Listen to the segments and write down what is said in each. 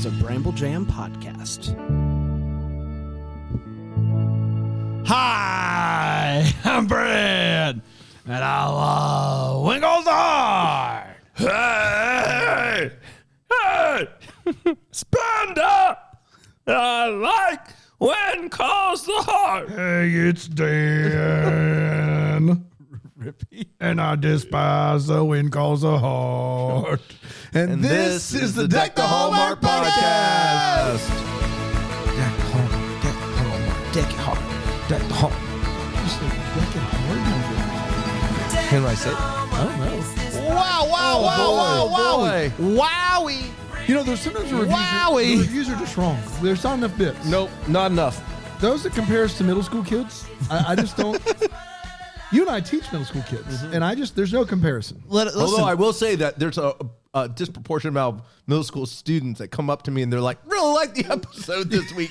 is a Bramble Jam podcast. Hi, I'm Brad, and I love when goes hard. Hey, hey, Spanda. I like when calls the heart. Hey, it's Dan. Rippy. And I despise the wind calls the heart. And this is the Deck the Hallmark podcast. Deck the Hallmark, deck the Hallmark, deck it hard, deck the Hallmark. Can I say it? I don't know. Wowie. You know, there's sometimes the reviews are just wrong. There's not enough bits. Nope, not enough. Those that compare us to middle school kids, I just don't. You and I teach middle school kids, and there's no comparison. Although I will say that there's a disproportionate amount of middle school students that come up to me and they're like, really like the episode this week.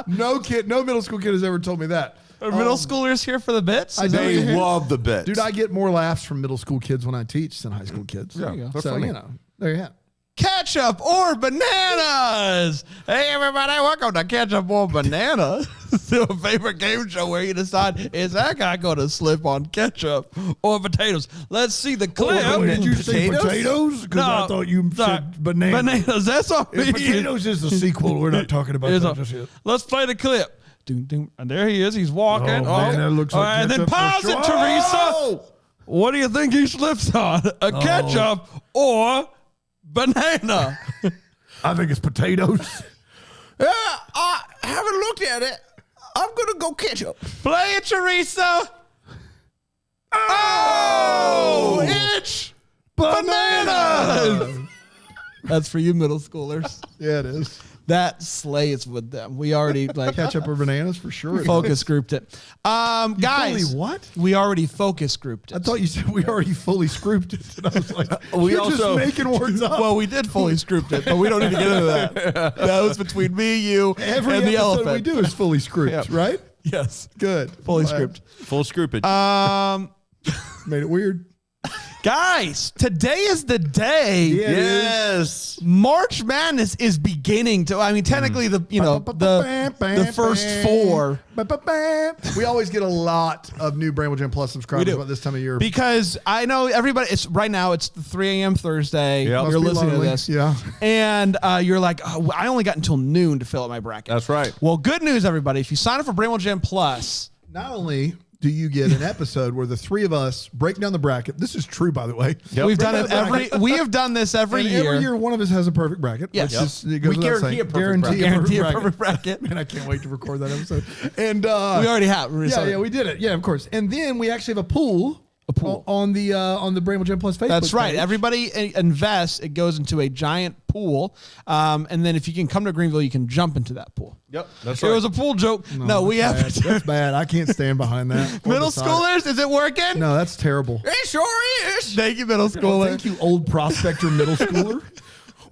No middle school kid has ever told me that. Are middle schoolers here for the bits? They love the bits. Dude, I get more laughs from middle school kids when I teach than high school kids. Yeah, you go. they're So, funny. you know, there you have it. Ketchup or bananas? Hey, everybody, welcome to Ketchup or Bananas, your favorite game show where you decide, is that guy going to slip on ketchup or potatoes? Let's see the clip. Did you say potatoes? Because I thought you said bananas. Bananas, that's all. If potatoes is the sequel, we're not talking about that just yet. Let's play the clip. Doom, doom. And there he is. He's walking. Oh, man, that looks like and then ketchup for pause it, sure. Teresa. What do you think he slips on? A ketchup or banana? I think it's potatoes. I haven't looked at it. I'm going to go ketchup. Play it, Teresa. Oh, it's bananas. That's for you middle schoolers. Yeah, it is. That slays with them. We already Ketchup or bananas for sure. focus grouped it. Guys, fully what? We already focus grouped it. I thought you said we already fully screwed it. And I was like, We you're also- just making words up. Well, we did fully script it, but we don't need to get into that. That was between me, you, Every and the episode elephant. we do is fully screwed, right? Yes, Good. fully Glad. script. Full scripted. Made it weird. Guys, today is the day. Yeah, it is. yes. March Madness is beginning to. I mean, technically, the first four. We always get a lot of new Bramble Jam Plus subscribers We do. about this time of year. Because I know everybody. It's right now. It's the 3 a.m. Thursday. Yep. You're Must be listening lonely. to this, Yeah. and you're like, oh, I only got until noon to fill out my bracket. That's right. Well, good news, everybody. If you sign up for Bramble Jam Plus. Not only do you get an episode where the three of us break down the bracket. This is true, by the way. Yep. We've done Break it down the every. bracket. We have done this every And year. every year, one of us has a perfect bracket. Yes. Let's just- it goes We without guarantee saying. a perfect bracket. Guarantee a perfect bracket. Man, I can't wait to record that episode. And We already have. yeah, we did it. Yeah, of course. And then we actually have a pool. On the Bramble Jam Plus Facebook. That's right. page. Everybody invests. It goes into a giant pool, and then if you can come to Greenville, you can jump into that pool. Yep. That's It right. was a pool joke. No, we have That's bad. I can't stand behind that. Or middle beside it. schoolers. Is it working? No, that's terrible. It sure is. Thank you, middle schooler. Thank you, old prospector middle schooler.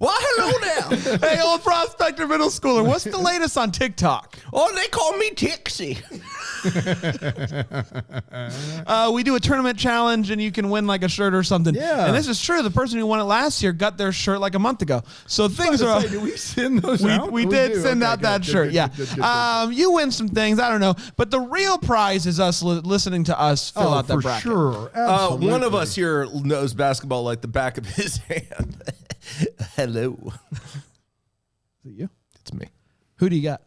Well, hello now. Hey, old prospector middle schooler. What's the latest on TikTok? Oh, they call me Tixie. We do a tournament challenge, and you can win like a shirt or something. Yeah. And this is true. The person who won it last year got their shirt like a month ago. So things are. Did we send those out? We did do. send Okay, out that good, shirt, good, yeah. good. You win some things, I don't know, but the real prize is us listening to us fill out that for bracket. sure. Absolutely. One of us here knows basketball like the back of his hand. Hello. Is it you? It's me. Who do you got?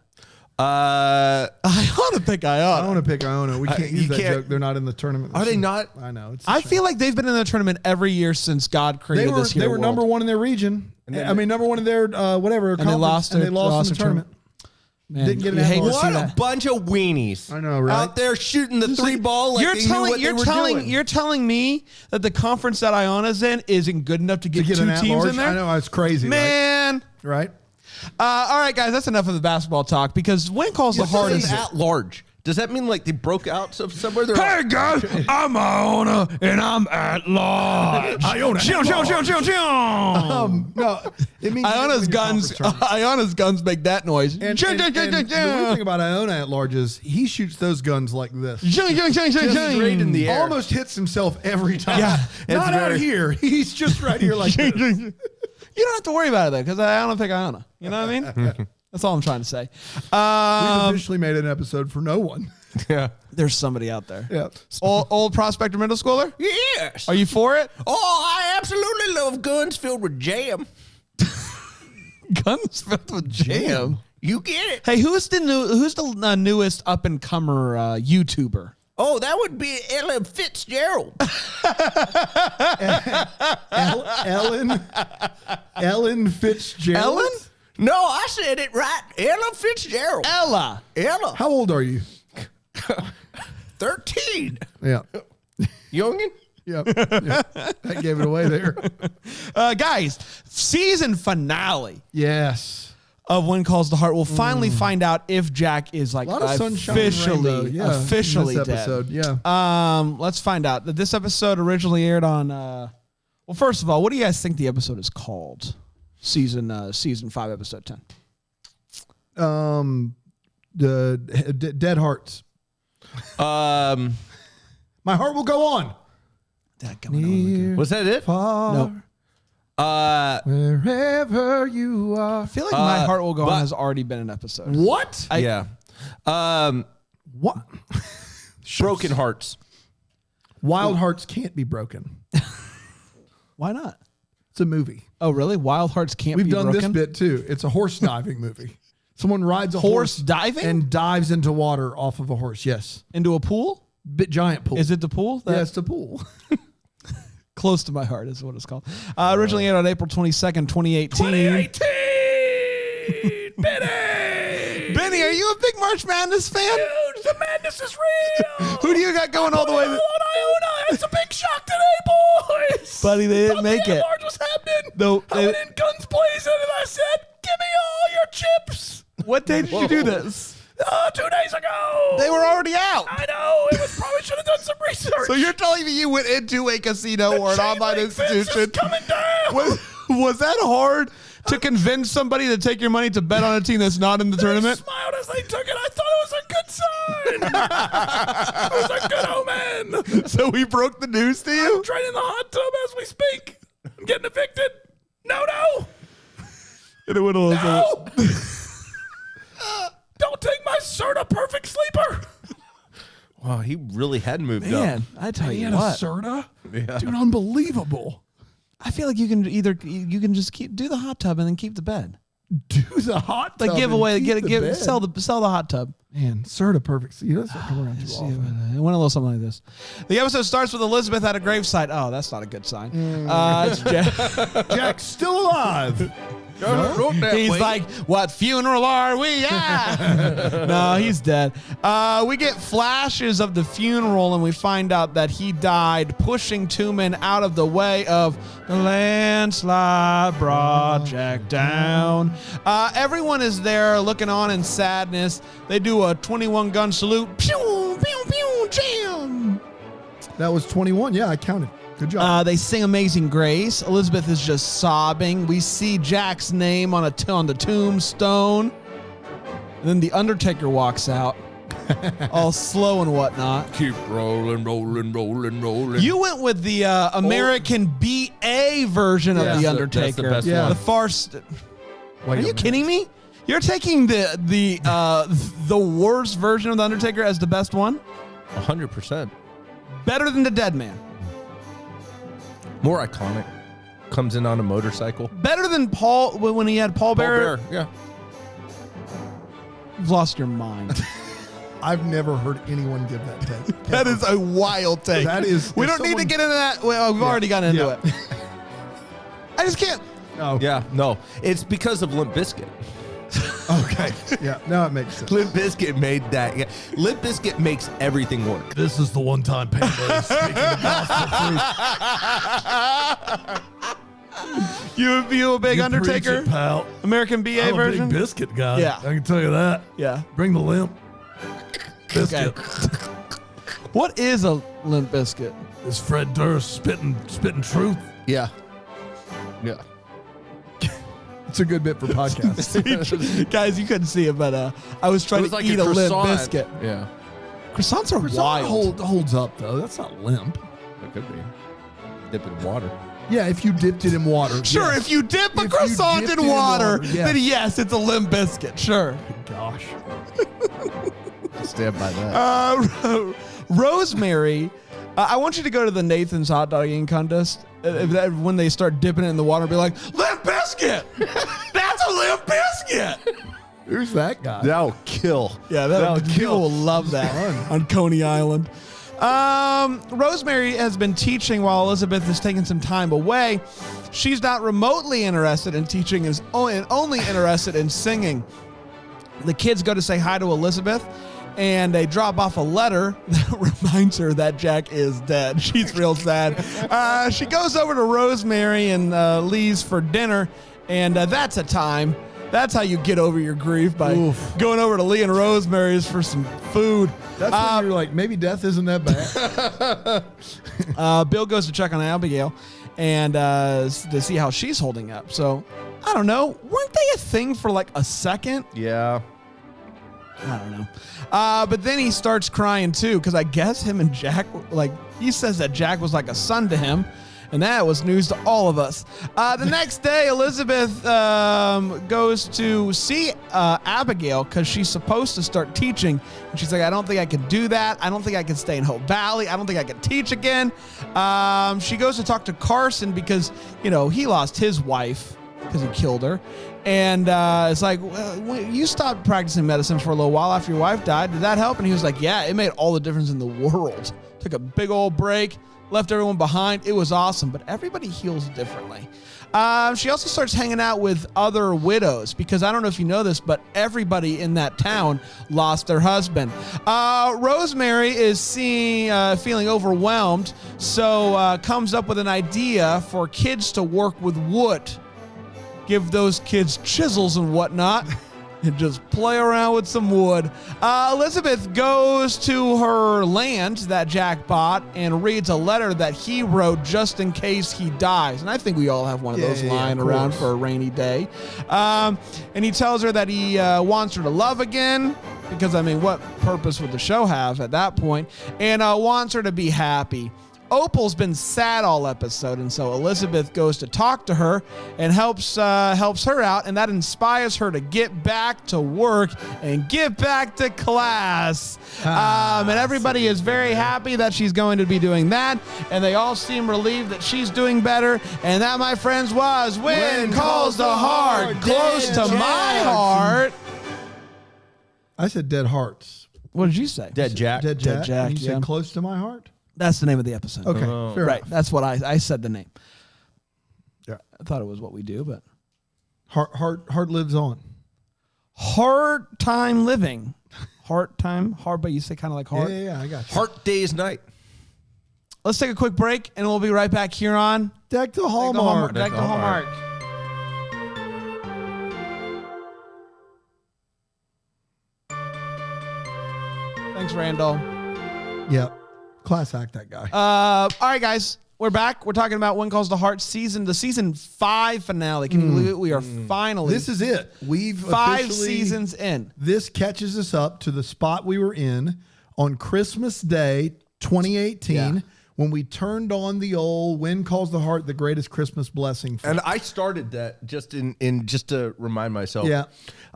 Uh, I ought to pick I Iona. want to pick Iona. We can't you use that can't- joke. They're not in the tournament. Are they not? I know. It's a I shame. feel like they've been in the tournament every year since God created this here they were world. number one in their region. Number one in their whatever. And they lost and they their- lost in the their tournament. Man, Didn't get you an hate to at-large. see what that. a bunch of weenies. I know, right? Out there shooting the three ball like You're they knew what they were doing. you're telling me that the conference that Iona's in isn't good enough to To get get two an teams at-large? in there? I know, it's crazy. Man. Right? All right, guys, that's enough of the basketball talk because when calls the It says hardest. at large. Does that mean like they broke out somewhere? They're Hey guys, I'm Iona and I'm at large. Iona Ching, at ching, large. ching, ching, ching. No, it means Iona's guns. Iona's guns make that noise. And, Ching, and, ching, ching, and ching, the weird ching. thing about Iona at large is he shoots those guns like this. Ching, ching, ching, ching, just ching. straight in the air. Almost hits himself every time. Yeah. Not It's out very- here. He's just right here like this. You don't have to worry about it though, because I don't think I own her. You know what I mean? That's all I'm trying to say. We've officially made an episode for no one. Yeah. There's somebody out there. Yeah. Old prospector middle schooler? Yes. Are you for it? Oh, I absolutely love guns filled with jam. Guns filled with jam. You get it. Hey, who's the newest up and comer YouTuber? Oh, that would be Ellen Fitzgerald. Ellen Fitzgerald. Ellen? No, I said it right. Ella Fitzgerald. Ella. How old are you? 13. Yeah. Youngin? Yep. That gave it away there. Guys, season finale Yes. of When Calls the Heart. We'll finally find out if Jack is like A lot of sunshine and rainbow, yeah, officially in this dead. episode, yeah. Let's find out. This episode originally aired on. Well, first of all, what do you guys think the episode is called? Season 5, episode 10. The Dead Hearts. My heart will go on. Was that it? Far, wherever you are. I feel like My Heart Will Go On has already been an episode. What? Yeah. What? Broken Hearts. Wild Hearts can't be broken. Why not? It's a movie. Oh, really? Wild Hearts can't We've be done broken? this bit too. It's a horse diving movie. Someone rides a Horse horse diving? and dives into water off of a horse. Yes. Into a pool? Giant pool. Is it the pool? Yeah, it's the pool. Close to My Heart is what it's called. Originally aired on April 22nd, 2018. Benny, are you a big March Madness fan? Dude, the madness is real. Who do you got going all the way? It's a big shock today, boys. Buddy, they didn't make it. Large was happening. No, I went in guns blazing and I said, give me all your chips. What day did you do this? 2 days ago. They were already out. I know. It was probably should have done some research. So you're telling me you went into a casino or an online institution? Coming down. Was that hard to convince somebody to take your money to bet on a team that's not in the tournament? They smiled as they took it. I thought it was a good sign. It was a good omen. So we broke the news to you? I'm training the hot tub as we speak. I'm getting evicted. No. And it went all No. Don't take my Serta perfect sleeper. Wow, he really had moved Man, I tell He you had a what. Serta? Yeah. Dude, unbelievable. I feel like you can just do the hot tub and then keep the bed. Do the hot tub. Like give and away, keep the bed. sell the hot tub. Man, Serta perfect. See, that's not coming around too often. It went a little something like this. The episode starts with Elizabeth at a gravesite. Oh, that's not a good sign. It's Jack. Jack's still alive. He's like, what funeral are we at? No, he's dead. We get flashes of the funeral and we find out that he died pushing two men out of the way of the landslide brought Jack down. Everyone is there looking on in sadness. They do a 21 gun salute. Pew, pew, pew, jam. That was 21. Yeah, I counted. Good job. They sing Amazing Grace. Elizabeth is just sobbing. We see Jack's name on the tombstone. And then the Undertaker walks out, all slow and whatnot. Keep rolling. You went with the American BA version of the Undertaker. That's the best Yeah. one. The farce. Wait Are a you minute. kidding me? You're taking the worst version of the Undertaker as the best one? 100%. Better than the Dead Man. More iconic. Comes in on a motorcycle. Better than Paul when he had Paul Bearer. Yeah. You've lost your mind. I've never heard anyone give that take. That is a wild take. That is. We if don't need to someone- get into that. Well, we've already gotten into Yeah. it. I just can't. Oh, Yeah, no. It's because of Limp Bizkit. okay. Yeah, now it makes sense. Limp Bizkit made that. Yeah. Limp Bizkit makes everything work. This is the one time Panda is speaking the gospel truth. You a big You Undertaker? preach it, pal. American BA I'm a version? big biscuit guy. Yeah. I can tell you that. Yeah. Bring the limp. Okay. Biscuit. What is a Limp Biscuit? Is Fred Durst spitting truth? Yeah. Yeah. It's a good bit for podcasts. Guys, you couldn't see it, but I was trying to eat a Limp Biscuit. Yeah. Croissants are wild. Holds up though. That's not limp. It could be. Dip in water. Yeah, if you dipped it in water. Sure, yes. if you dip a If you croissant dipped in it in water, water, yes. then yes, it's a Limp Biscuit. Sure. Gosh. Stand by that. Rosemary, I want you to go to the Nathan's hot dog eating contest. When they start dipping it in the water, be like, Limp Biscuit! That's a Limp Biscuit! Who's that guy? That'll kill. Yeah, people will love that on Coney Island. Rosemary has been teaching while Elizabeth is taking some time away. She's not remotely interested in teaching and only interested in singing. The kids go to say hi to Elizabeth, and they drop off a letter that reminds her that Jack is dead. She's real sad. She goes over to Rosemary and Lee's for dinner, and that's a time. That's how you get over your grief, by going over to Lee and Rosemary's for some food. That's when you're like, maybe death isn't that bad. Bill goes to check on Abigail and to see how she's holding up. So, I don't know. Weren't they a thing for like a second? Yeah. I don't know. But then he starts crying too, because I guess him and Jack, he says that Jack was like a son to him. And that was news to all of us. The next day, Elizabeth goes to see Abigail because she's supposed to start teaching. And she's like, I don't think I can do that. I don't think I can stay in Hope Valley. I don't think I can teach again. She goes to talk to Carson because, he lost his wife because he killed her. And it's like, well, you stopped practicing medicine for a little while after your wife died. Did that help? And he was like, yeah, it made all the difference in the world. Took a big old break. Left everyone behind. It was awesome, but everybody heals differently. She also starts hanging out with other widows because I don't know if you know this, but everybody in that town lost their husband. Rosemary is feeling overwhelmed, so comes up with an idea for kids to work with wood. Give those kids chisels and whatnot. And just play around with some wood. Elizabeth goes to her land that Jack bought and reads a letter that he wrote just in case he dies. And I think we all have one of those lying around for a rainy day. And he tells her that he wants her to love again. Because, what purpose would the show have at that point? And wants her to be happy. Opal's been sad all episode, and so Elizabeth goes to talk to her and helps her out, and that inspires her to get back to work and get back to class. And everybody is very happy that she's going to be doing that, and they all seem relieved that she's doing better. And that, my friends, was When Calls the Heart, close to my heart. I said Dead Hearts. What did you say? Dead Jack. Dead Jack. Jack, And you said Close to My Heart? That's the name of the episode. Okay, fair right. enough. That's what I said the name. Yeah. I thought it was what we do, but Heart lives on. hard time living. Hard time, hard, but you say kind of like hard. Yeah, I got you. Heart Day's Night. Let's take a quick break, and we'll be right back here on Deck the Hallmark. Deck the Hallmark. Thanks, Randall. Yep. Class act, that guy. All right, guys. We're back. We're talking about When Calls the Heart the season 5 finale. Can you believe it? We are finally. This is it. We've 5 officially- seasons in. This catches us up to the spot we were in on Christmas Day 2018 when we turned on the old When Calls the Heart, the greatest Christmas blessing. And I started that just just to remind myself. Yeah.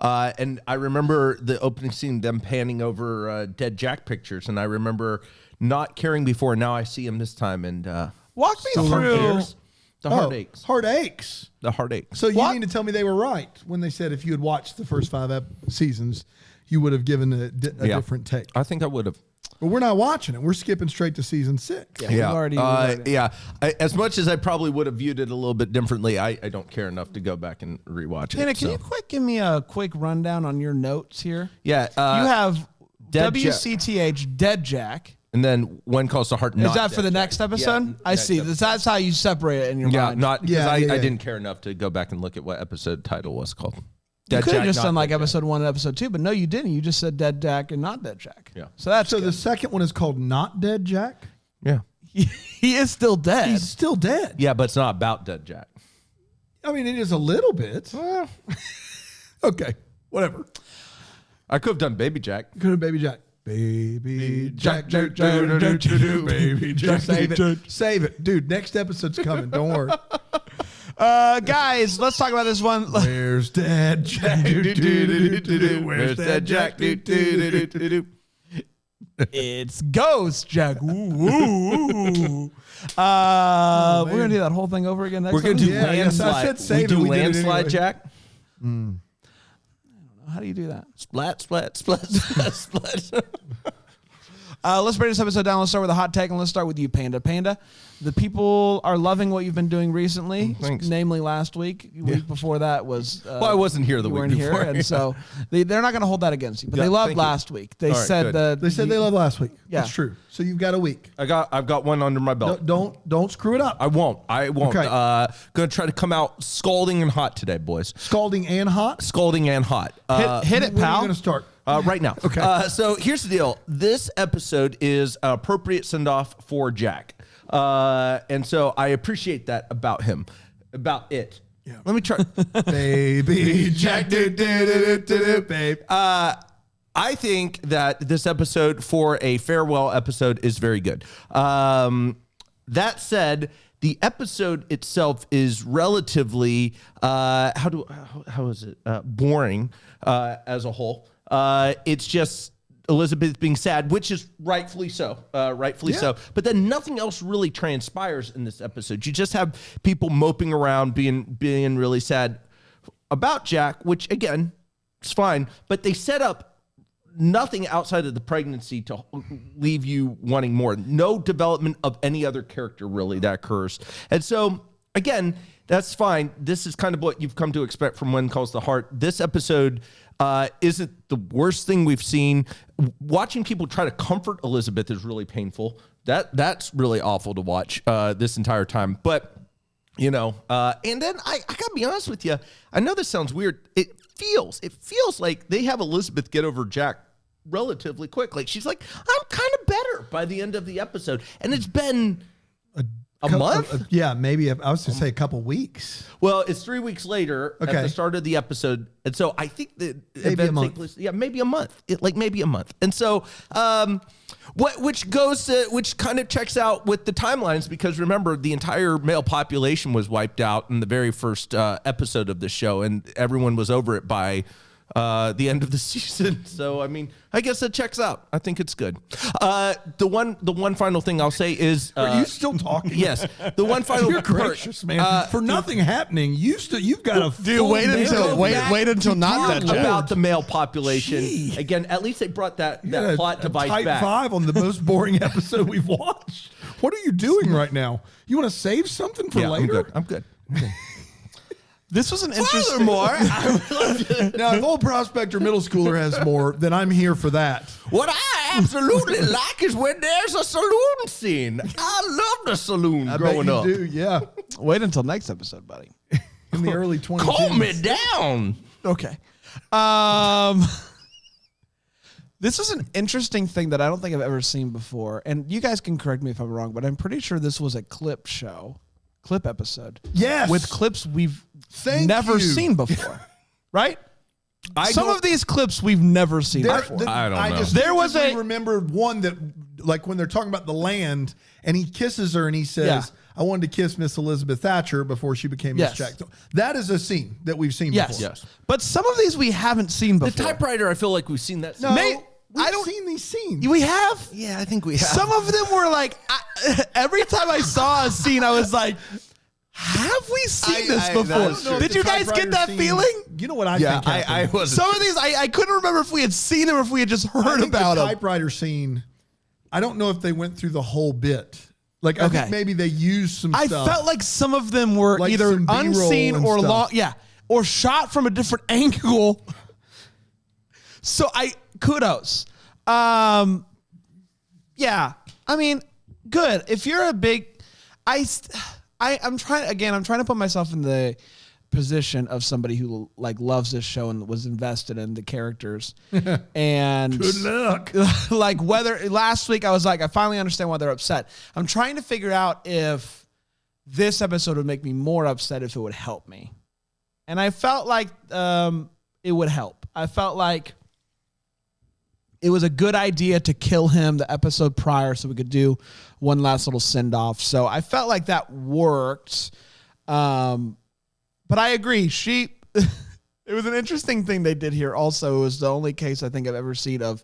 And I remember the opening scene, them panning over dead Jack pictures, and I remember not caring before. Now I see him this time, and Walk me through. the heartaches. Heartaches. The heartaches. So you What? mean to tell me they were right when they said if you had watched the first 5 seasons, you would have given a different take. I think I would have. But we're not watching it. We're skipping straight to season 6. We've already As much as I probably would have viewed it a little bit differently, I don't care enough to go back and rewatch Hannah, it. can you give me a quick rundown on your notes here? Yeah. You have Dead Jack. WCTH Dead Jack. And then When Calls the Heart. Is that for the next episode? Yeah, I next see. episode. That's how you separate it in your mind. not because Yeah, I yeah. didn't care enough to go back and look at what episode title was called. You Dead could have Jack, just not done like Dead Jack. episode 1 and episode 2, but no, you didn't. You just said Dead Jack and not Dead Jack. Yeah. So that's So good. the second one is called Not Dead Jack. Yeah. He is still dead. He's still dead. Yeah, but it's not about Dead Jack. I mean, it is a little bit. Okay, whatever. I could have done Baby Jack. Could have Baby Jack. Baby Jack, baby Jack, save it, dude. Next episode's coming. Don't worry. Guys, let's talk about this one. Where's Dad Jack? Where's Dad Jack? It's Ghost Jack. Ooh. We're gonna do that whole thing over again next We're gonna time? do landslide. I said save we it. do We did it landslide, anyway. Jack. How do you do that? Splat, splat, splat, splat, splat. Let's break this episode down. Let's start with a hot take, and let's start with you, Panda. Panda, the people are loving what you've been doing recently. Thanks. Namely, last week. The week before that was. Well, I wasn't here the you week weren't before. Here, and so they're not going to hold that against you. But Yeah, they loved thank you. last week. They All right, said good. that They said they loved last week. Yeah. That's true. So you've got a week. I've got one under my belt. Don't screw it up. I won't. Okay. Gonna try to come out scalding and hot today, boys. Scalding and hot. Scalding and hot. hit it, When are pal. you going to start? Right now. Okay. So here's the deal. This episode is an appropriate send-off for Jack. And so I appreciate that about him. About it. Yeah. Let me try. Baby Jack, babe. I think that this episode for a farewell episode is very good. That said, the episode itself is relatively how is it boring as a whole. It's just Elizabeth being sad, which is rightfully so. So. But then nothing else really transpires in this episode. You just have people moping around, being really sad about Jack, which again, it's fine. But they set up nothing outside of the pregnancy to leave you wanting more. No development of any other character really that occurs. And so again, that's fine. This is kind of what you've come to expect from When Calls the Heart. This episode isn't the worst thing we've seen. Watching people try to comfort Elizabeth is really painful. That's really awful to watch this entire time. But, you know, and then I got to be honest with you. I know this sounds weird. It feels like they have Elizabeth get over Jack relatively quick. Like she's like, I'm kind of better by the end of the episode. And it's been a month? Yeah, maybe. I was going to say a couple weeks. Well, it's 3 weeks later at the start of the episode. And so I think that Maybe a month. maybe a month. Maybe a month. And so which kind of checks out with the timelines, because remember, the entire male population was wiped out in the very first episode of the show, and everyone was over it by the end of the season. So I mean, I guess that checks out. I think it's good. The one final thing I'll say is, Are you still talking? yes, the one final You're gracious, man. For nothing happening, you've got a full wait until not that Jack. about the male population. Again, at least they brought that plot device type back. 5 on the most boring episode we've watched. What are you doing right now? You want to save something for Yeah, later? I'm good. This was an interesting. Furthermore, Now, if old prospector middle schooler has more, then I'm here for that. what I absolutely like is when there's a saloon scene. I love the saloon I growing bet up. you do, yeah. Wait until next episode, buddy. In the early 2010s. Calm me down. Okay. This is an interesting thing that I don't think I've ever seen before. And you guys can correct me if I'm wrong, but I'm pretty sure this was a clip episode. Yes. With clips we've Thank never you. seen before. Right? Some don't- of these clips we've never seen There- before. I don't know. just There was distinctly remember one that, like, when they're talking about the land, and he kisses her and he says, Yeah. I wanted to kiss Miss Elizabeth Thatcher before she became Yes. Miss Jack. So that is a scene that we've seen Yes. before. Yes. But some of these we haven't seen The before. typewriter, I feel like we've seen that. No, May- we've I don't- seen these scenes. We have? Yeah, I think we have. Some of them were like, every time I saw a scene, I was like, have we seen this that before? is true. Did you guys get that feeling? You know what I yeah, think I happened? was. Some of these, I couldn't remember if we had seen them or if we had just I heard think about the them. typewriter scene, I don't know if they went through the whole bit. Like, I Okay. think maybe they used some I stuff. felt like some of them were Like either some B-roll unseen and or stuff. long, or shot from a different angle. So kudos. Yeah, I mean, good. If you're a big, I'm trying to put myself in the position of somebody who like loves this show and was invested in the characters. And Good luck. like whether last week I was like, I finally understand why they're upset. I'm trying to figure out if this episode would make me more upset, if it would help me. And I felt like it would help. I felt like it was a good idea to kill him the episode prior so we could do one last little send off. So I felt like that worked. But I agree. It was an interesting thing they did here. Also, it was the only case I think I've ever seen of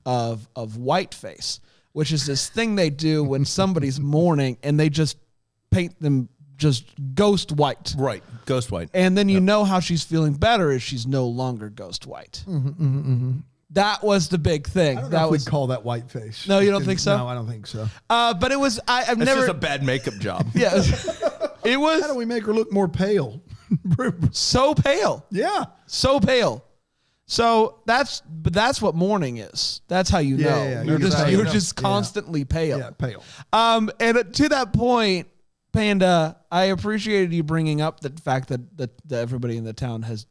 whiteface, which is this thing they do when somebody's mourning and they just paint them just ghost white. Right. Ghost white. And then you know how she's feeling better is she's no longer ghost white. That was the big thing. I don't know if we'd call that whiteface. No, you don't think so? No, I don't think so. But it was, I've It's never. just a bad makeup job. Yeah. It was How do we make her look more pale? so pale. Yeah. So pale. So that's what mourning is. That's how you know. Yeah, You're that's just how you you're know. just constantly pale. Yeah, pale. And to that point, Panda, I appreciated you bringing up the fact that everybody in the town has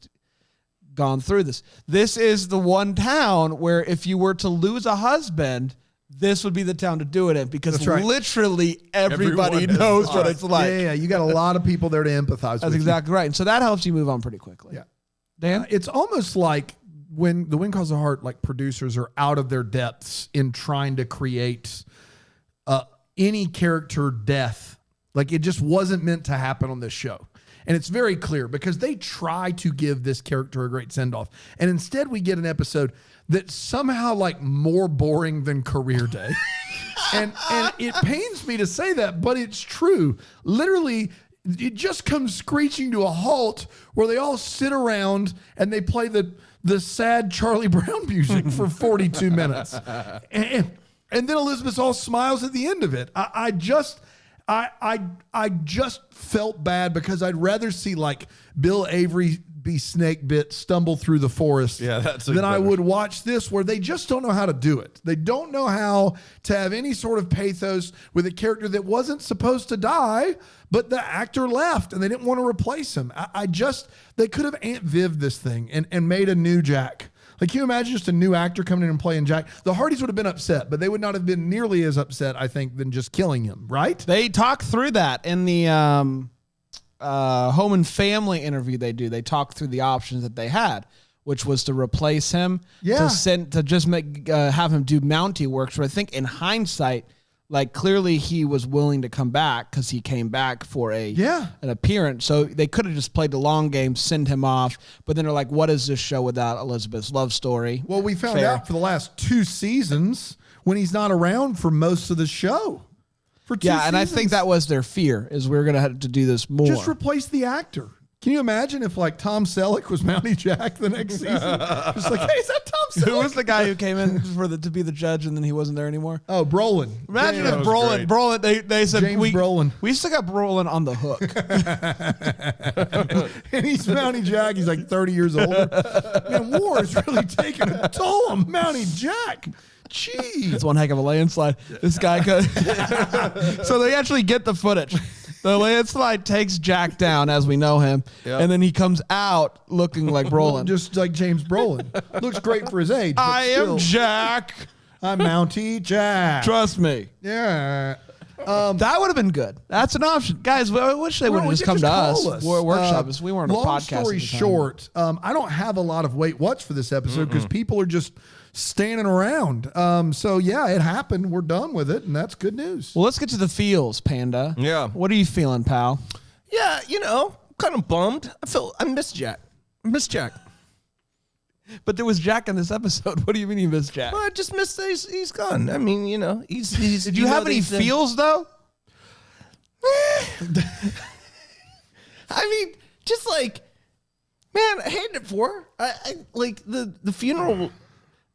gone through this. This is the one town where if you were to lose a husband, this would be the town to do it in because That's right. literally everybody Everyone knows has what lost. it's like. Yeah. You got a lot of people there to empathize That's with. exactly right. And so that helps you move on pretty quickly. Yeah. Dan? It's almost like when the Wind Calls the Heart, like producers are out of their depths in trying to create any character death. Like it just wasn't meant to happen on this show. And it's very clear because they try to give this character a great send off. And instead we get an episode that's somehow like more boring than Career Day. and it pains me to say that, but it's true. Literally, it just comes screeching to a halt where they all sit around and they play the sad Charlie Brown music for 42 minutes. And then Elizabeth all smiles at the end of it. I just felt bad because I'd rather see like Bill Avery be snake bit, stumble through the forest than I would watch this where they just don't know how to do it. They don't know how to have any sort of pathos with a character that wasn't supposed to die, but the actor left and they didn't want to replace him. They could have Aunt Viv this thing and made a new Jack. Like, can you imagine just a new actor coming in and playing Jack? The Hardys would have been upset, but they would not have been nearly as upset, I think, than just killing him, right? They talk through that in the Home and Family interview they do. They talk through the options that they had, which was to replace him, to just have him do Mountie work. So I think in hindsight, like clearly he was willing to come back because he came back for an appearance. So they could have just played the long game, send him off. But then they're like, what is this show without Elizabeth's love story? Well, we found out for the last 2 seasons when he's not around for most of the show. For 2 seasons. And I think that was their fear is we're going to have to do this more. Just replace the actor. Can you imagine if like Tom Selleck was Mountie Jack the next season? Just like, hey, is that Tom Selleck? Who was the guy who came in to be the judge and then he wasn't there anymore? Oh, Brolin. Imagine if Brolin, they said, James Brolin. We still got Brolin on the hook. And he's Mountie Jack. He's like 30 years older. Man, war is really taking a toll on Mountie Jack. Jeez. It's one heck of a landslide. This guy could. So they actually get the footage. The landslide takes Jack down as we know him, and then he comes out looking like Brolin. Just like James Brolin. Looks great for his age. But I am Jack. I'm Mountie Jack. Trust me. Yeah. That would have been good. That's an option. Guys, I wish they would have just come to us. Workshop us. We weren't a podcast. Long story short, I don't have a lot of wait what's for this episode because people are just standing around. So yeah, it happened. We're done with it, and that's good news. Well, let's get to the feels, Panda. Yeah. What are you feeling, pal? Yeah, kind of bummed. I miss Jack. But there was Jack in this episode. What do you mean you missed Jack? Well, I just missed that he's gone. I mean, he's. Did you have any feels though? I mean, just like, man, I hated it for her. I like the funeral.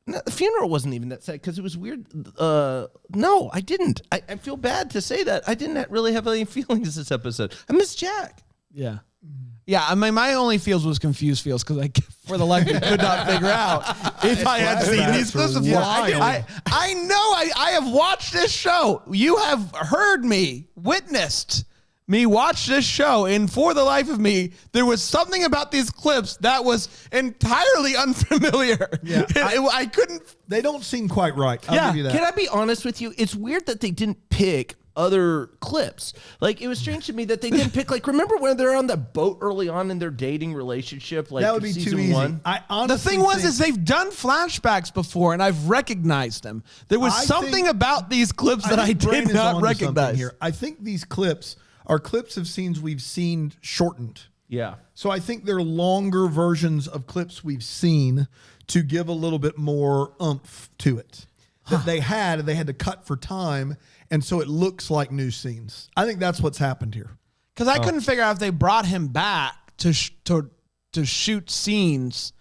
No, the funeral wasn't even that sad because it was weird. No, I didn't. I feel bad to say that. I didn't really have any feelings this episode. I miss Jack. Yeah. Yeah, I mean, my only feels was confused feels because I, for the life of me, could not figure out if I had seen these clips before. I know I have watched this show. You have heard me, witnessed me watch this show, and for the life of me, there was something about these clips that was entirely unfamiliar. Yeah, I couldn't. They don't seem quite right. I'll give you that. Can I be honest with you? It's weird that they didn't pick other clips. Like, it was strange to me that they didn't pick, like, remember when they're on the boat early on in their dating relationship? Like, That would be season too easy. one? I The honestly thing was, think- is they've done flashbacks before, and I've recognized them. There was I something think- about these clips that I think Brain did is not onto something recognize. here. I think these clips are clips of scenes we've seen shortened. Yeah. So I think they're longer versions of clips we've seen to give a little bit more oomph to it. That they had to cut for time, and so it looks like new scenes. I think that's what's happened here. Because I couldn't figure out if they brought him back to shoot scenes.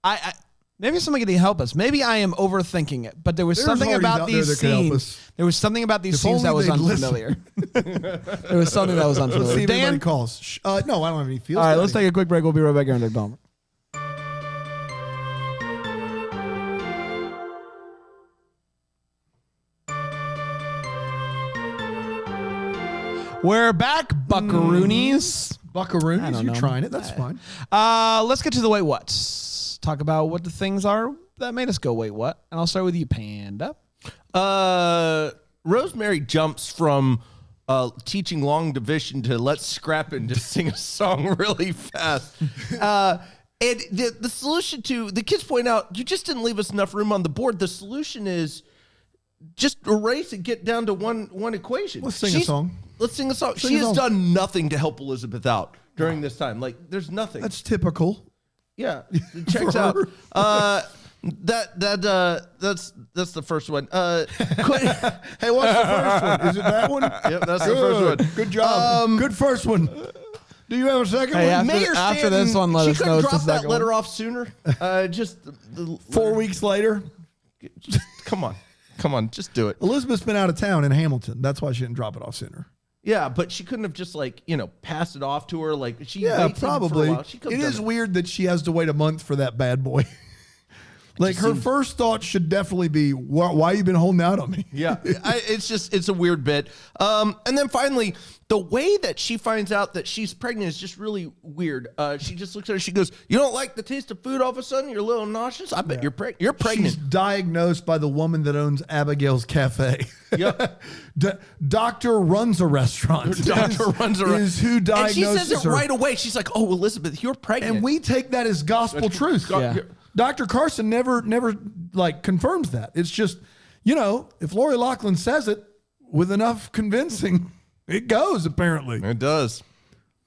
I maybe somebody can help us. Maybe I am overthinking it, but there was There's something already about out there these that could help scenes. us. There was something about these If scenes that only was they'd listen. unfamiliar. There was something that was Let's unfamiliar. see if anybody Dan, calls. No, I don't have any feels. all right, let's take a quick break. We'll be right back here in a moment. We're back, buckaroonies. Buckaroonies. don't You're know. trying it. That's fine. Let's get to the wait whats. Talk about what the things are that made us go wait what. And I'll start with you, Panda. Rosemary jumps from teaching long division to let's scrap and just sing a song really fast. And the solution to, the kids point out, you just didn't leave us enough room on the board. The solution is just erase and get down to one equation. Let's sing a song. Let's sing a song. Sing She a has song. done nothing to help Elizabeth out during this time. Like, there's nothing. That's typical. Yeah, it checks For out. her. That's the first one. Hey, what's the first one? Is it that one? Yep, that's the first one. Good job. Good first one. Do you have a second Hey, one? after this one, let she us couldn't know it's the drop that second letter one. off sooner. Just 4 weeks later, come on, just do it. Elizabeth's been out of town in Hamilton. That's why she didn't drop it off sooner. Yeah, but she couldn't have just passed it off to her. Like she Yeah, waits for a probably. while. She could It have is done weird that she has to wait a month for that bad boy. Like her first thought should definitely be, why you been holding out on me? Yeah, it's a weird bit. And then finally, the way that she finds out that she's pregnant is just really weird. She just looks at her. She goes, "You don't like the taste of food all of a sudden? You're a little nauseous. I bet you're pregnant." She's diagnosed by the woman that owns Abigail's Cafe. Yep. Doctor runs a restaurant. Doctor runs around. Is who And diagnoses she says it her. right away. She's like, "Oh, Elizabeth, you're pregnant." And we take that as gospel truth. Yeah. Dr. Carson never like confirms that. It's just, if Lori Loughlin says it with enough convincing, it goes apparently. It does.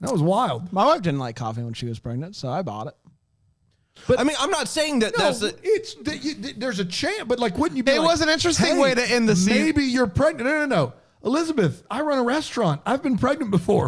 That was wild. My wife didn't like coffee when she was pregnant, so I bought it. But I mean, I'm not saying that No, that's the. there's a chance, but like, wouldn't you be It like, was an interesting hey, way to end the scene. Maybe you're pregnant. No. Elizabeth, I run a restaurant. I've been pregnant before.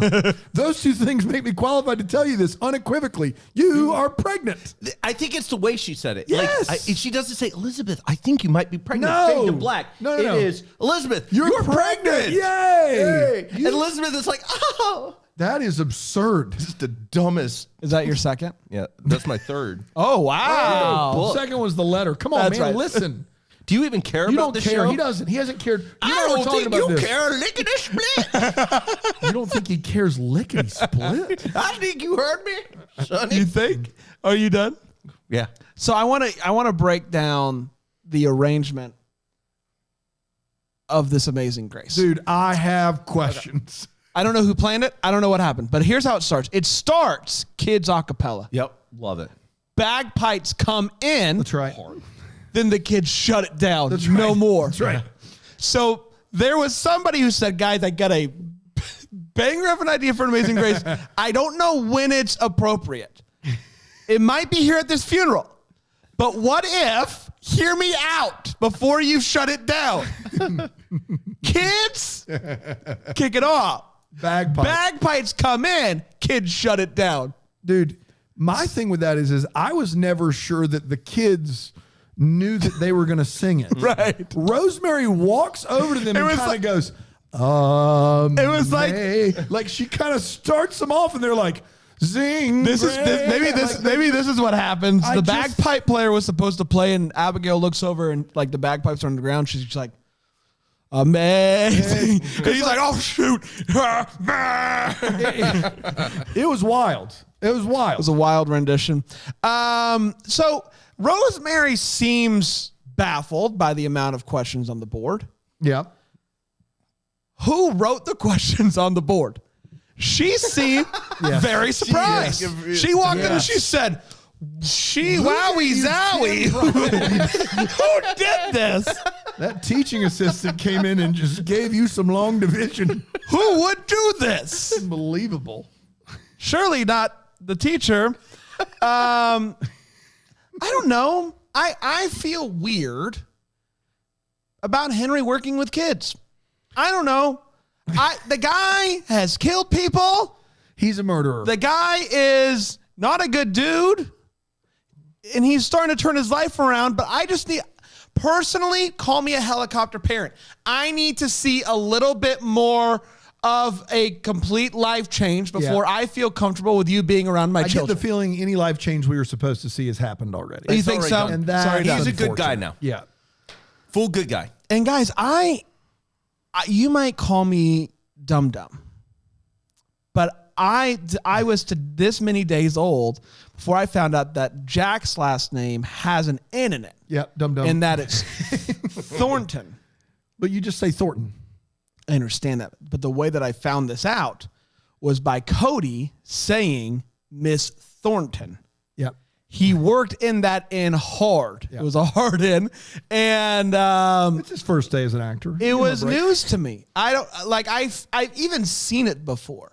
Those two things make me qualified to tell you this unequivocally. You are pregnant. I think it's the way she said it. Yes. Like, she doesn't say, "Elizabeth, I think you might be pregnant." No. Fade to black. No. It is, "Elizabeth, You're pregnant. Yay. And Elizabeth is like, "Oh." That is absurd. This is the dumbest. Is that your second? Yeah, that's my third. Oh, wow. The second was the letter. Come on, That's man. right. Listen. Do you even care You about don't the care. show? He doesn't. He hasn't cared. You I and were don't talking think about you this. care lickety split. You don't think he cares lickety split? I think you heard me, Sonny. You think? Are you done? Yeah. So I want to break down the arrangement of this Amazing Grace. Dude, I have questions. I don't know who planned it. I don't know what happened, but here's how it starts. It starts kids a cappella. Yep. Love it. Bagpipes come in. That's right. Then the kids shut it down. That's No right. more. That's right. So there was somebody who said, "Guys, I got a banger of an idea for an Amazing Grace. I don't know when it's appropriate. It might be here at this funeral. But what if, hear me out before you shut it down. Kids, kick it off. Bagpipes come in, kids shut it down." Dude, my thing with that is I was never sure that the kids knew that they were going to sing it. Right. Rosemary walks over to them and was kind of like- goes, It was like she kind of starts them off and they're like, zing. Maybe this is what happens. I The just- bagpipe player was supposed to play, and Abigail looks over and like the bagpipes are on the ground. She's just like, "Amazing!" And he's like, "Oh shoot!" It was wild. It was wild. It was a wild rendition. So Rosemary seems baffled by the amount of questions on the board. Yeah. who wrote the questions on the board. She seemed very surprised. She walked in and she said, wowie zowie. Who did this? That teaching assistant came in and just gave you some long division. Who would do this? Unbelievable. Surely not the teacher. I don't know. I feel weird about Henry working with kids. I don't know. The guy has killed people. He's a murderer. The guy is not a good dude. And he's starting to turn his life around. But I just need, personally, call me a helicopter parent. I need to see a little bit more of a complete life change before I feel comfortable with you being around my children. I get the feeling any life change we were supposed to see has happened already. You think so? And that he's a good guy now. Yeah. Full good guy. And guys, you might call me dumb, but I was to this many days old before I found out that Jack's last name has an N in it. Yeah, dumb. And that it's Thornton. But you just say Thornton. I understand that. But the way that I found this out was by Cody saying Miss Thornton. Yeah. He worked in that inn hard. Yeah. It was a hard inn. And It's his first day as an actor. it was news to me. I don't like I've even seen it before.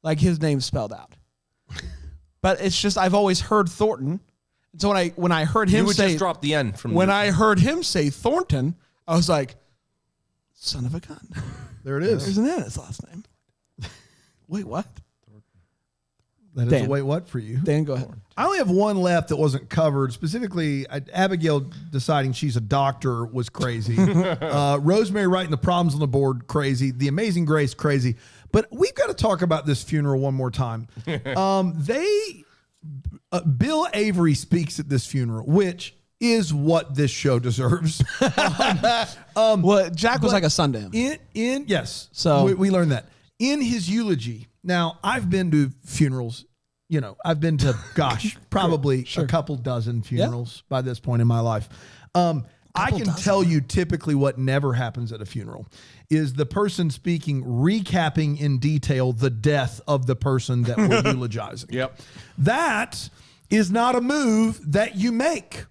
Like his name spelled out. But it's just I've always heard Thornton. And so when I heard him say just drop the N from when I heard him say Thornton, I was like, son of a gun. There it is. There's an N in his last name. Wait, what? That is Dan. a wait what for you. Dan, go ahead. I only have one left that wasn't covered. Specifically, Abigail deciding she's a doctor was crazy. Rosemary writing the problems on the board, crazy. The Amazing Grace, crazy. But we've got to talk about this funeral one more time. Bill Avery speaks at this funeral, which is what this show deserves. Well, Jack was like a son to him. Yes. So- we learned that. In his eulogy. Now, I've been to funerals. You know, I've been to, probably a couple dozen funerals by this point in my life. I can tell you typically what never happens at a funeral is the person speaking, recapping in detail the death of the person that we're eulogizing. Yep. That is not a move that you make.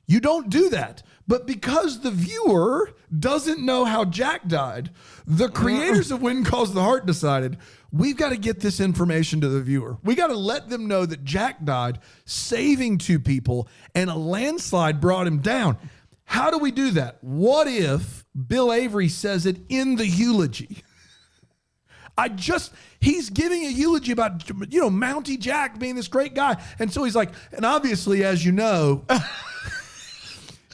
You don't do that. But because the viewer doesn't know how Jack died, the creators of When Calls the Heart decided we've got to get this information to the viewer. We got to let them know that Jack died saving two people and a landslide brought him down. How do we do that? What if Bill Avery says it in the eulogy? He's giving a eulogy about, Mountie Jack being this great guy. And so he's like, and obviously, as you know,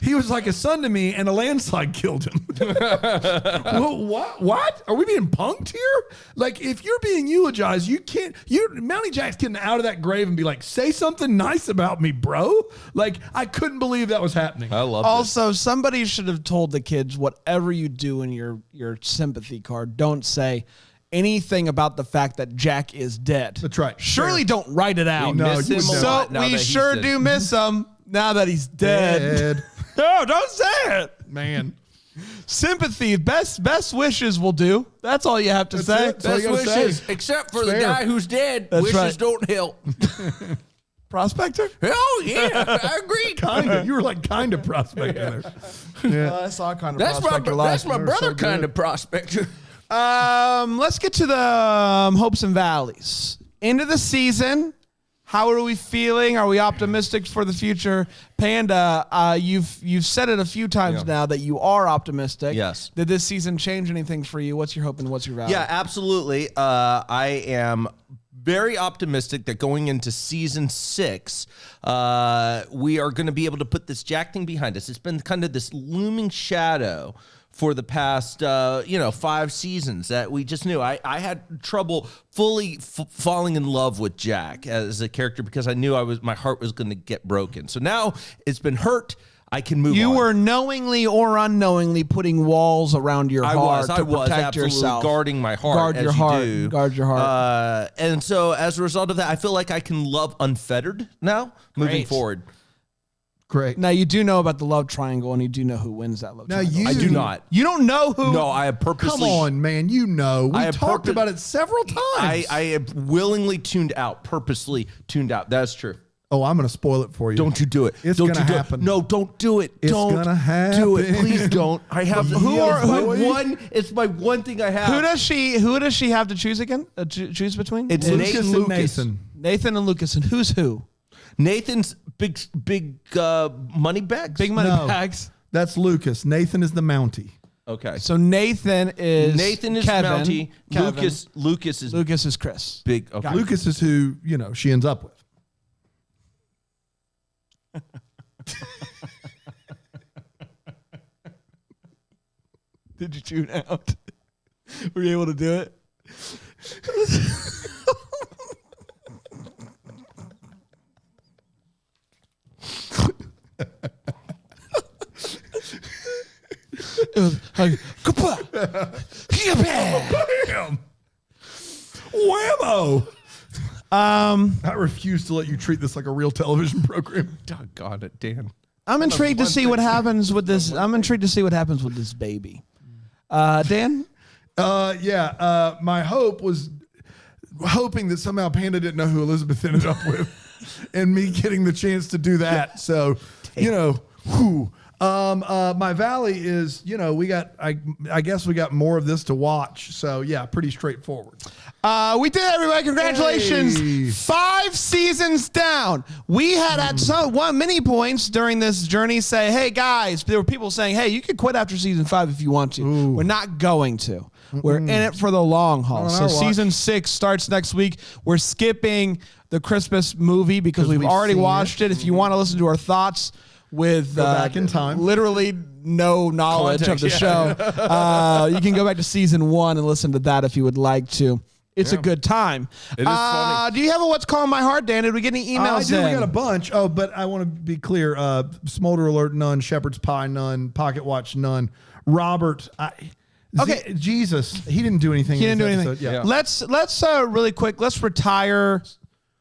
he was like a son to me and a landslide killed him. Well, what? Are we being punked here? Like, if you're being eulogized, Mountie Jack's getting out of that grave and be like, say something nice about me, bro. Like, I couldn't believe that was happening. I love Also, somebody should have told the kids, whatever you do in your sympathy card, don't say anything about the fact that Jack is dead. That's right. Surely don't write it out. No, miss you him would a never. lot So now we that he's sure dead. do miss him now that he's dead. No, don't say it. Man. Sympathy, best wishes will do. That's all you have to say. it. That's all you gotta say. except for Fair. the guy who's dead. That's wishes right. don't help. Prospector? Oh yeah, I agree. Kinda. You were like kind of prospecting there. I saw kind of That's prospector that's last my year. brother So kind good. of prospector. Let's get to the hopes and valleys. End of the season. How are we feeling? Are we optimistic for the future? Panda, you've said it a few times now that you are optimistic. Yes. Did this season change anything for you? What's your hope and what's your value? Yeah, absolutely. I am very optimistic that going into season 6, we are going to be able to put this Jack thing behind us. It's been kind of this looming shadow for the past, 5 seasons that we just knew. I had trouble fully falling in love with Jack as a character because I knew my heart was going to get broken. So now it's been hurt. I can move on. You were knowingly or unknowingly putting walls around your heart I to was protect absolutely yourself. guarding my heart. Guard your as you heart. do. Guard your heart. And so as a result of that, I feel like I can love unfettered now moving Great. forward. Great. Now you do know about the love triangle, and you do know who wins that love triangle. I do not. You don't know who? No, I have purposely. Come on, man. You know. We have talked about it several times. I have willingly purposely tuned out. That's true. Oh, I'm going to spoil it for you. Don't you do it. It's don't going to you do happen. It. No, don't do it. It's don't gonna happen. do it. Please don't. I have it's my one thing I have. Who does she have to choose again? Choose between? It's Lucas Nathan and Lucas. Nathan. Nathan and Lucas, and who's who? Nathan's big money bags. Big money No. bags. That's Lucas. Nathan is the Mountie. Okay. So Nathan is Kevin. Mountie. Kevin. Lucas is Chris. big. Okay. Lucas is who, she ends up with. Did you tune out? Were you able to do it? It was like, Bam! Whammo! I refuse to let you treat this like a real television program. Doggone it, Dan. I'm intrigued to see what happens with this. I'm intrigued to see what happens with this baby. Dan? My hope was hoping that somehow Panda didn't know who Elizabeth ended up with and me getting the chance to do that. So, my valley is, I guess we got more of this to watch. So yeah, pretty straightforward. We did it, everybody. Congratulations. Hey. 5 seasons down. We had at many points during this journey say, hey, guys, there were people saying, hey, you could quit after season 5 if you want to. Ooh. We're not going to. We're in it for the long haul. So season 6 starts next week. We're skipping the Christmas movie because we've already watched it. If you want to listen to our thoughts with Go back in time. literally no knowledge of the show, you can go back to season 1 and listen to that if you would like to. It's a good time. It is funny. Do you have a What's Calling My Heart, Dan? Did we get any emails I do. in? We got a bunch. Oh, but I want to be clear. Smolder Alert, none. Shepherd's Pie, none. Pocket Watch, none. Robert, Okay. Jesus, he didn't do anything. He in didn't this do episode. anything. Yeah. Let's really quick. Let's retire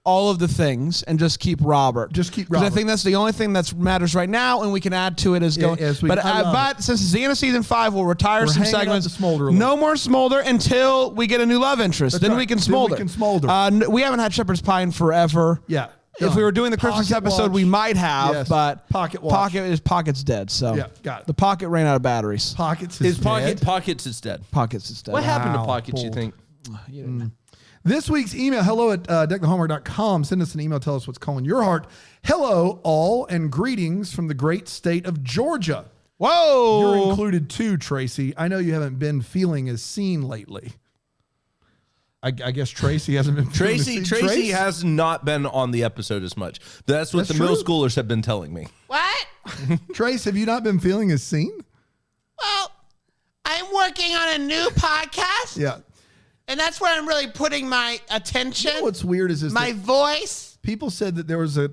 all of the things and just keep Robert. Just keep 'Cause I Robert. think that's the only thing that matters right now, and we can add to it as going. As we- but I love but since it's the end of season 5, we'll retire some hanging up segments. the Smolder Alert. No more Smolder until we get a new love interest. That's Then right. we can Then Smolder. we can Smolder. We haven't had Shepherd's Pie in forever. Yeah. If we were doing the Christmas Pocket episode, Watch. we might have, Yes. but Pocket Watch. Pocket's dead. So Yeah, got it. the Pocket ran out of batteries. Pockets His is pocket dead. pockets is dead. Pockets is dead. What happened to Wow, pockets? You bold. think? You didn't know. This week's email, hello at deckthehomework.com. Send us an email. Tell us what's calling your heart. Hello, all, and greetings from the great state of Georgia. Whoa! You're included too, Tracy. I know you haven't been feeling as seen lately. I guess Tracy hasn't been feeling as seen. Tracy Trace? has not been on the episode as much. That's what That's the middle true. schoolers have been telling me. What? Trace, have you not been feeling as seen? Well, I'm working on a new podcast, Yeah. and that's where I'm really putting my attention, You know what's weird is my that voice. people said that there's a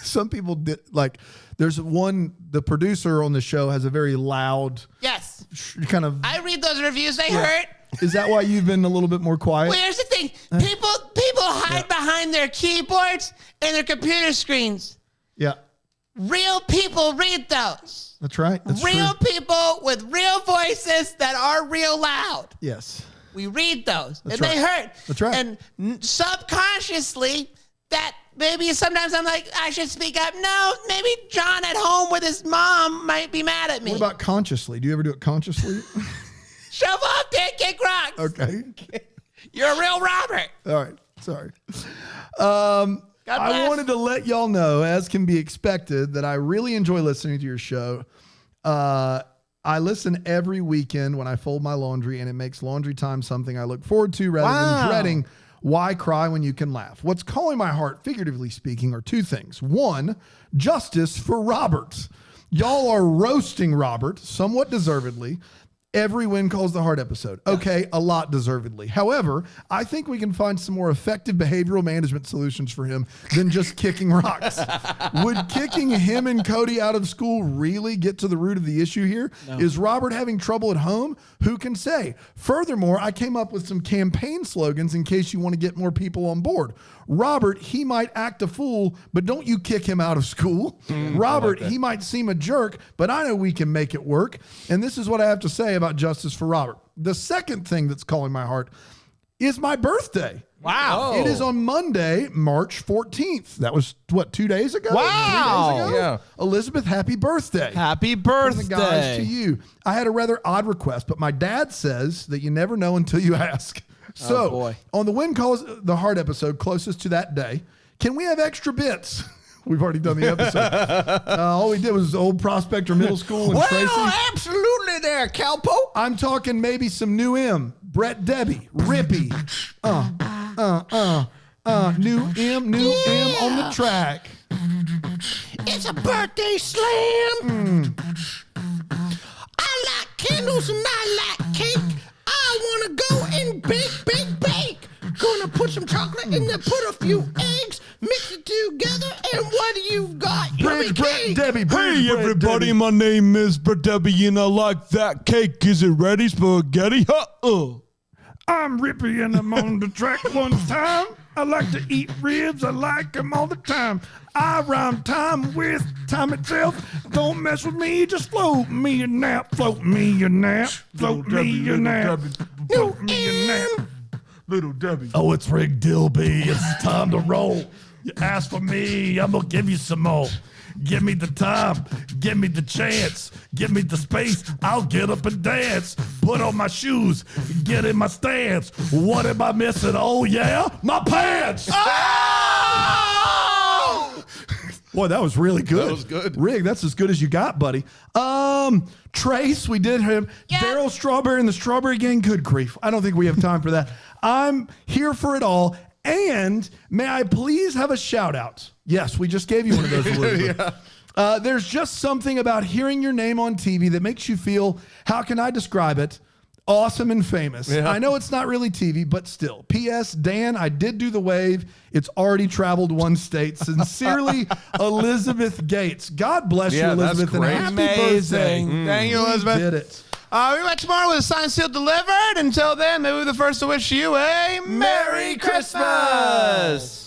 some people did like there's one, the producer on the show has a very loud Yes. kind of, I read those reviews. They hurt. is that why you've been a little bit more quiet? Well, here's the thing. People hide behind their keyboards and their computer screens. Yeah, Real people read those. that's right. That's Real true. people with real voices that are real loud. Yes. We read those, That's and they right. hurt. That's right. And subconsciously, that maybe sometimes I'm like, I should speak up. No, maybe John at home with his mom might be mad at me. What about consciously? Do you ever do it consciously? Shove off, Dick, kick rocks. Okay. You're a real Robert. All right. Sorry. God I bless. wanted to let y'all know, as can be expected, that I really enjoy listening to your show. I listen every weekend when I fold my laundry, and it makes laundry time something I look forward to rather than dreading. Why cry when you can laugh? What's calling my heart, figuratively speaking, are two things. One, justice for Robert. Y'all are roasting Robert, somewhat deservedly. every When Calls the Heart episode. Okay, a lot deservedly. However, I think we can find some more effective behavioral management solutions for him than just kicking rocks. Would kicking him and Cody out of school really get to the root of the issue here? No. Is Robert having trouble at home? Who can say? Furthermore, I came up with some campaign slogans in case you want to get more people on board. Robert, he might act a fool, but don't you kick him out of school. Robert, he might seem a jerk, but I know we can make it work. And this is what I have to say about justice for Robert. The second thing that's calling my heart is my birthday. Wow. It is on Monday, March 14th. That was, what, 2 days ago? Wow. 3 days ago? Yeah. Elizabeth, happy birthday. Happy From birthday. the guys to you. I had a rather odd request, but my dad says that you never know until you ask. So, boy. on the When Calls the Heart episode closest to that day, can we have extra bits? We've already done the episode. All we did was Old Prospector Middle School and Tracy. absolutely there, Cowpoke. I'm talking maybe some new M, Brett Debbie, Rippy. New M on the track. It's a birthday slam. I like candles and I like cake. I want to go and bake. Gonna put some chocolate in there, put a few eggs, mix it together, and what do you got? Yummy cake. Debbie. Hey Brett everybody, Debbie. my name is Brett Debbie and I like that cake. Is it ready, spaghetti? I'm Rippy and I'm on the track one time. I like to eat ribs. I like them all the time. I rhyme time with time itself. Don't mess with me. Just float me a nap. Float me a nap. Float me a nap. Float me a nap. Little Debbie. Oh, it's Rick Dilby. It's time to roll. You ask for me, I'm gonna give you some more. Give me the time, give me the chance, give me the space, I'll get up and dance. Put on my shoes, get in my stance. What am I missing? Oh yeah, my pants! Oh! Boy, that was really good. That was good. Rig, that's as good as you got, buddy. Trace, we did him. Yeah. Daryl Strawberry and the Strawberry Gang. Good grief. I don't think we have time for that. I'm here for it all. And may I please have a shout out? Yes, we just gave you one of those, Elizabeth. There's just something about hearing your name on TV that makes you feel, how can I describe it? Awesome and famous. Yeah. I know it's not really TV, but still. P.S. Dan, I did do the wave. It's already traveled one state. Sincerely, Elizabeth Gates. God bless you, Yeah, that's Elizabeth. And great. happy Amazing. birthday. Thank you, We Elizabeth. did it. We met tomorrow with a signed, sealed, delivered. Until then, maybe we're the first to wish you a Merry Christmas.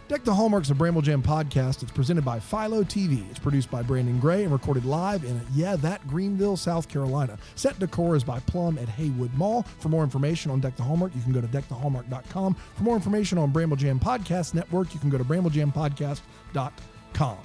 Deck the Hallmarks of Bramble Jam podcast. It's presented by Philo TV. It's produced by Brandon Gray and recorded live in, Greenville, South Carolina. Set decor is by Plum at Haywood Mall. For more information on Deck the Hallmark, you can go to deckthehallmark.com. For more information on Bramble Jam Podcast Network, you can go to bramblejampodcast.com.